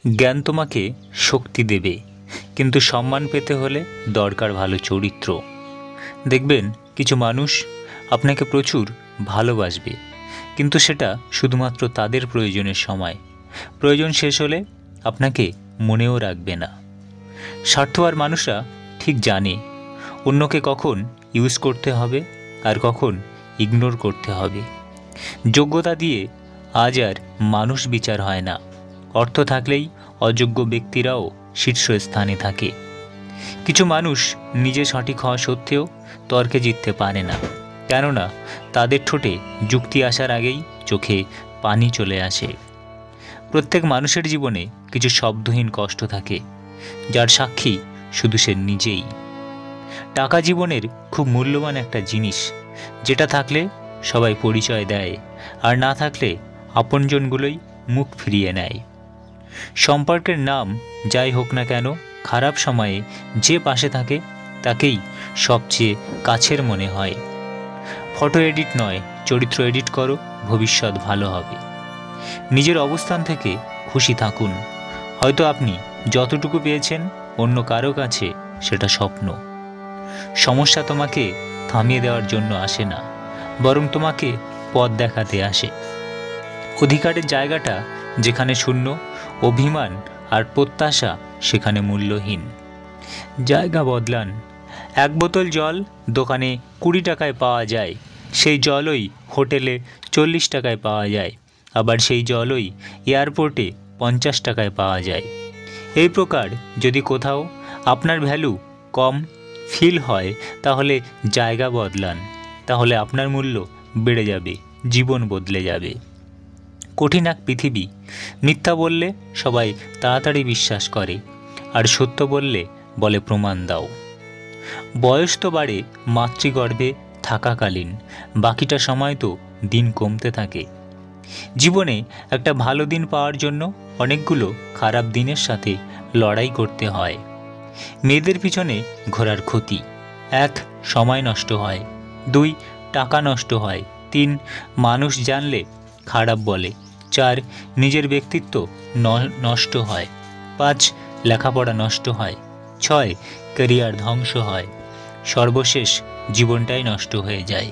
জ্ঞান তোমাকে শক্তি দেবে, কিন্তু সম্মান পেতে হলে দরকার ভালো চরিত্র। দেখবেন কিছু মানুষ আপনাকে প্রচুর ভালোবাসবে, কিন্তু সেটা শুধুমাত্র তাদের প্রয়োজনের সময়। প্রয়োজন শেষ হলে আপনাকে মনেও রাখবে না। স্বার্থপর মানুষরা ঠিক জানে অন্যকে কখন ইউজ করতে হবে আর কখন ইগনোর করতে হবে। যোগ্যতা দিয়ে আজ আর মানুষ বিচার হয় না। অর্থ থাকলেই অযোগ্য ব্যক্তিরাও শীর্ষস্থানে থাকে। কিছু মানুষ নিজে সঠিক হওয়া সত্ত্বেও তর্কে জিততে পারে না, কেননা তাদের ঠোঁটে যুক্তি আসার আগেই চোখে পানি চলে আসে। প্রত্যেক মানুষের জীবনে কিছু শব্দহীন কষ্ট থাকে, যার সাক্ষী শুধু সে নিজেই। টাকা জীবনের খুব মূল্যবান একটা জিনিস, যেটা থাকলে সবাই পরিচয় দেয়, আর না থাকলে আপনজনগুলোই মুখ ফিরিয়ে নেয়। সম্পর্কের নাম যাই হোক না কেন, খারাপ সময়ে যে পাশে থাকে তাকেই সবচেয়ে কাছের মনে হয়। ফটো এডিট নয়, চরিত্র এডিট করো, ভবিষ্যৎ ভালো হবে। নিজের অবস্থান থেকে খুশি থাকুন। হয়তো আপনি যতটুকু পেয়েছেন অন্য কারো কাছে সেটা স্বপ্ন। সমস্যা তোমাকে থামিয়ে দেওয়ার জন্য আসে না, বরং তোমাকে পথ দেখাতে আসে। অধিকারের জায়গাটা যেখানে শূন্য, অভিমান আর প্রত্যাশা সেখানে মূল্যহীন। জায়গা বদলান। এক বোতল জল দোকানে 20 টাকায় পাওয়া যায়, সেই জলই হোটেলে 40 টাকায় পাওয়া যায়, আবার সেই জলই এয়ারপোর্টে 50 টাকায় পাওয়া যায়। এই প্রকার যদি কোথাও আপনার ভ্যালু কম ফিল হয়, তাহলে জায়গা বদলান। তাহলে আপনার মূল্য বেড়ে যাবে, জীবন বদলে যাবে। কঠিন এক পৃথিবী। মিথ্যা বললে সবাই তাড়াতাড়ি বিশ্বাস করে, আর সত্য বললে বলে প্রমাণ দাও। বয়স তো বাড়ে মাতৃগর্ভে থাকাকালীন, বাকিটা সময় তো দিন কমতে থাকে। জীবনে একটা ভালো দিন পাওয়ার জন্য অনেকগুলো খারাপ দিনের সাথে লড়াই করতে হয়। মেয়েদের পিছনে ঘোরার ক্ষতি: 1. সময় নষ্ট হয়, 2. টাকা নষ্ট হয়, 3. মানুষ জানলে খারাপ বলে, 4. নিজের ব্যক্তিত্ব নষ্ট হয়, 5. লেখাপড়া নষ্ট হয়, 6. ক্যারিয়ার ধ্বংস হয়, সর্বশেষ জীবনটাই নষ্ট হয়ে যায়।